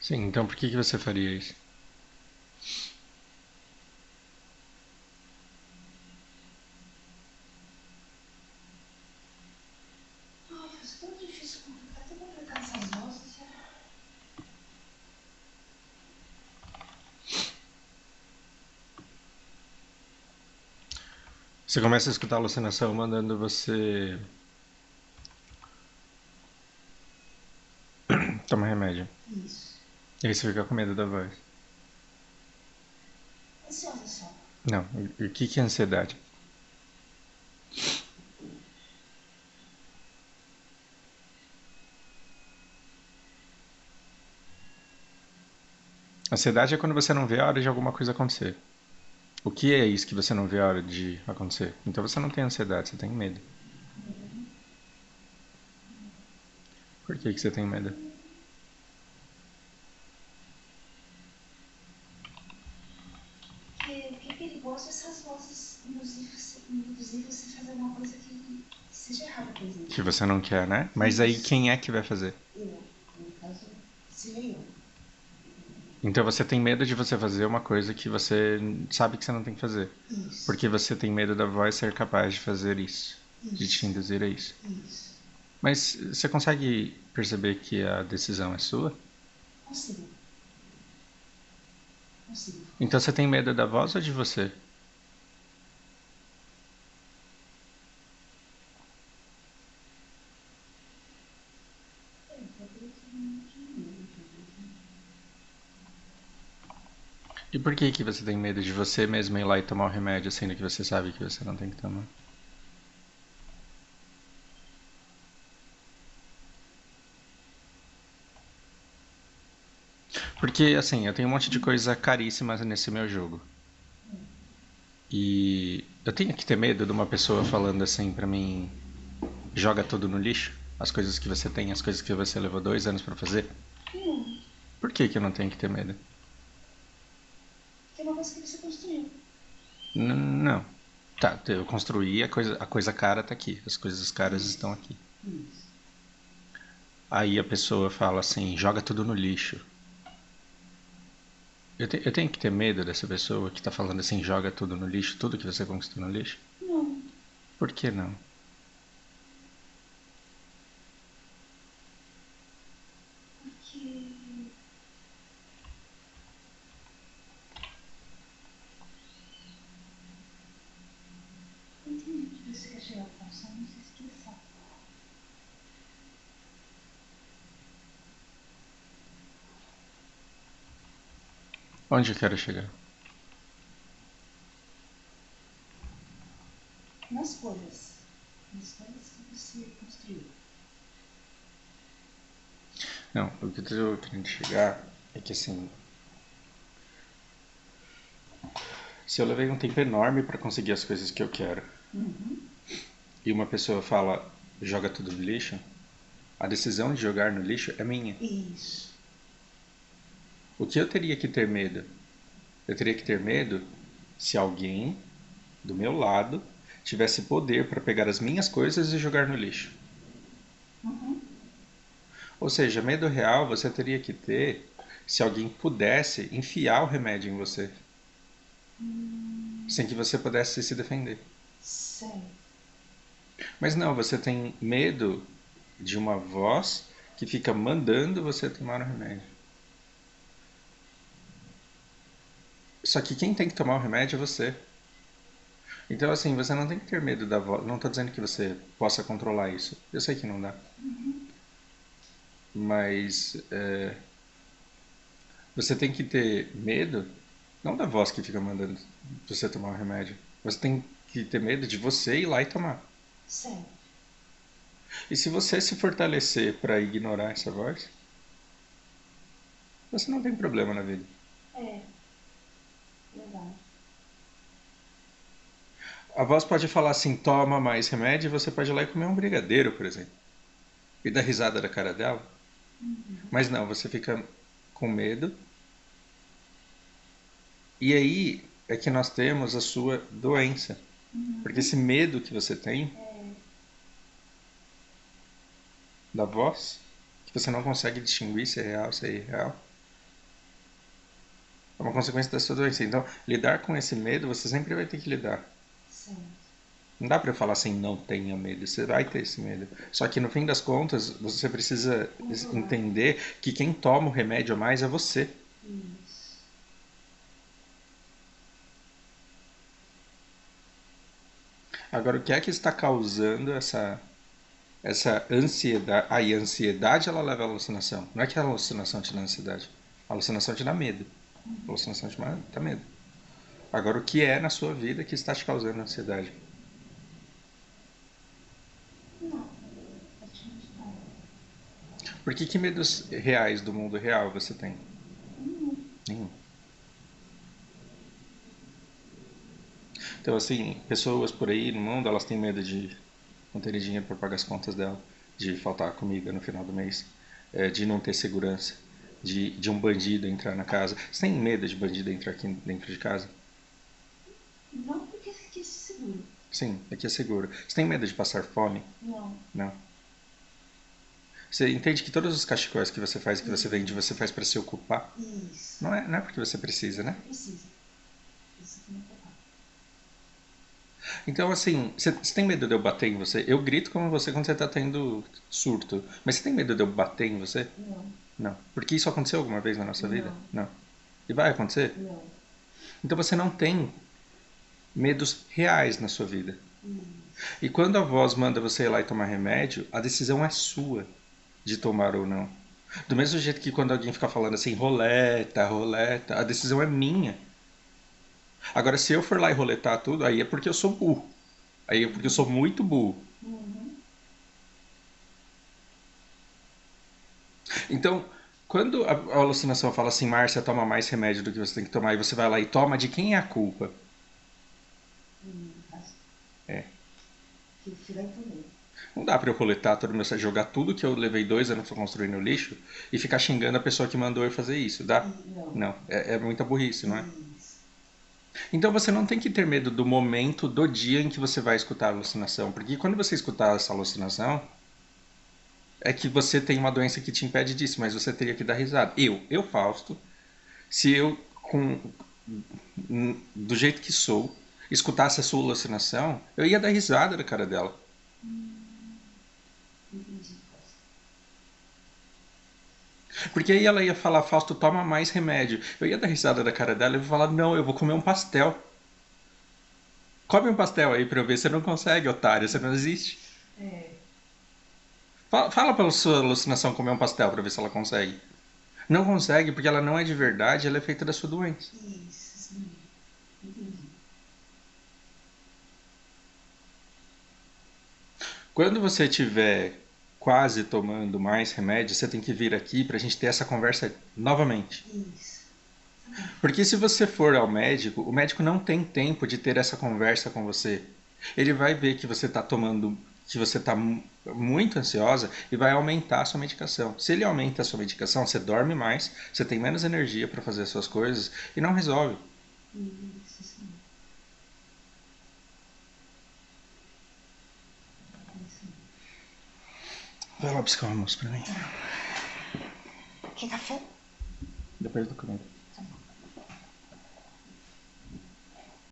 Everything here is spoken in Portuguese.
Sim, então por que você faria isso? Ai, faz tão difícil complicar, tão complicado essas vozes. Você começa a escutar a alucinação mandando você tomar remédio. Isso. E aí você fica com medo da voz. Ansiosa só. Não, e o que é ansiedade? Ansiedade é quando você não vê a hora de alguma coisa acontecer. O que é isso que você não vê a hora de acontecer? Então você não tem ansiedade, você tem medo. Por que você tem medo? Porque é perigoso essas vozes induzir você a fazer alguma coisa que seja errada, por exemplo. Que você não quer, né? Mas aí Isso. quem é que vai fazer? Eu, no caso, seria eu. Então você tem medo de você fazer uma coisa que você sabe que você não tem que fazer. Isso. Porque você tem medo da voz ser capaz de fazer isso. De te Isso. induzir a isso. Isso. Mas você consegue perceber que a decisão é sua? Consigo. Consigo. Então você tem medo da voz ou de você? É, talvez não tenha medo, talvez. E por que você tem medo de você mesmo ir lá e tomar o remédio, sendo que você sabe que você não tem que tomar? Porque, assim, eu tenho um monte de coisa caríssima nesse meu jogo. E eu tenho que ter medo de uma pessoa falando assim pra mim: joga tudo no lixo? As coisas que você tem, as coisas que você levou 2 anos pra fazer? Não. Por que eu não tenho que ter medo? Que é uma coisa que você construiu. Não. Tá, eu construí, a coisa cara tá aqui. As coisas caras estão Isso. aqui. Isso. Aí a pessoa fala assim: joga tudo no lixo. Eu tenho que ter medo dessa pessoa que tá falando assim: joga tudo no lixo, tudo que você conquistou no lixo? Não. Por que não? Porque. Eu entendi o que você quer chegar ao ponto, só não sei expressar. Onde eu quero chegar? Nas coisas. Nas coisas que você construiu. Não, o que eu tô querendo chegar é que assim, se eu levei um tempo enorme pra conseguir as coisas que eu quero Uhum. e uma pessoa fala joga tudo no lixo, a decisão de jogar no lixo é minha. Isso. O que eu teria que ter medo? Eu teria que ter medo se alguém do meu lado tivesse poder para pegar as minhas coisas e jogar no lixo. Uhum. Ou seja, medo real você teria que ter se alguém pudesse enfiar o remédio em você, sem que você pudesse se defender. Certo. Mas não, você tem medo de uma voz que fica mandando você tomar o remédio. Só que quem tem que tomar o remédio é você. Então, assim, você não tem que ter medo da voz. Não estou dizendo que você possa controlar isso. Eu sei que não dá. Mas você tem que ter medo, não da voz que fica mandando você tomar o remédio. Você tem que ter medo de você ir lá e tomar. Certo. E se você se fortalecer para ignorar essa voz, você não tem problema na vida. É. Verdade. A voz pode falar assim: toma mais remédio, e você pode ir lá e comer um brigadeiro, por exemplo. E dar risada da cara dela. Mas não, você fica com medo. E aí é que nós temos a sua doença. Porque esse medo que você tem da voz, que você não consegue distinguir se é real, se é irreal, É uma consequência da sua doença. Então, lidar com esse medo, você sempre vai ter que lidar. Certo. Não dá pra eu falar assim, não tenha medo. Você vai ter esse medo. Só que no fim das contas, você precisa Controlar. entender que quem toma o remédio a mais é você. Isso. Agora, o que é que está causando essa ansiedade? Aí, a ansiedade ela leva à alucinação. Não é que a alucinação te dá ansiedade. A alucinação te dá medo. A alucinação te dá medo. Agora, o que é na sua vida que está te causando ansiedade? Não. Praticamente não. Por que medos reais do mundo real você tem? Nenhum. Nenhum. Então, assim, pessoas por aí no mundo, elas têm medo de não ter dinheiro para pagar as contas dela, de faltar comida no final do mês, de não ter segurança, de um bandido entrar na casa. Você tem medo de bandido entrar aqui dentro de casa? Não porque fiquei seguro. Sim, aqui é seguro. Você tem medo de passar fome? Não. Não. Você entende que todos os cachecóis que você faz, que você vende, você faz para se ocupar? Isso. Não é porque você precisa, né? Precisa. Isso que me preocupa. Então, assim, você tem medo de eu bater em você? Eu grito como você quando você tá tendo surto. Mas você tem medo de eu bater em você? Não. Não. Porque isso aconteceu alguma vez na nossa vida? Não. Não. E vai acontecer? Não. Então você não tem medos reais na sua vida. Isso. E quando a voz manda você ir lá e tomar remédio, a decisão é sua de tomar ou não. Do mesmo jeito que quando alguém fica falando assim, roleta, roleta, a decisão é minha. Agora, se eu for lá e roletar tudo, aí é porque eu sou burro. Aí é porque eu sou muito burro. Uhum. Então, quando a alucinação fala assim, Márcia, toma mais remédio do que você tem que tomar, e você vai lá e toma, de quem é a culpa? Mas É. que eu fui lá e tomei. Não dá pra eu roletar todo o meu jogar tudo que eu levei 2 anos pra construir no lixo e ficar xingando a pessoa que mandou eu fazer isso, dá? Não. Não, é muita burrice, não é? Isso. Então você não tem que ter medo do momento, do dia em que você vai escutar a alucinação, porque quando você escutar essa alucinação, é que você tem uma doença que te impede disso, mas você teria que dar risada. Fausto, se eu, com, do jeito que sou, escutasse a sua alucinação, eu ia dar risada da cara dela. Entendi. Porque aí ela ia falar, Fausto, toma mais remédio. Eu ia dar risada da cara dela e ia falar, não, eu vou comer um pastel. Come um pastel aí pra eu ver. Você não consegue, otário, você não existe. É. Fala pra sua alucinação comer um pastel pra ver se ela consegue. Não consegue porque ela não é de verdade, ela é feita da sua doença. Isso. Sim. Entendi. Quando você tiver quase tomando mais remédio, você tem que vir aqui pra gente ter essa conversa novamente. Isso. Porque se você for ao médico, o médico não tem tempo de ter essa conversa com você. Ele vai ver que você está tomando, que você está muito ansiosa e vai aumentar a sua medicação. Se ele aumenta a sua medicação, você dorme mais, você tem menos energia para fazer as suas coisas e não resolve. Isso. Sim. Isso. Vai lá buscar o almoço para mim. Quer café? Depois do comendo.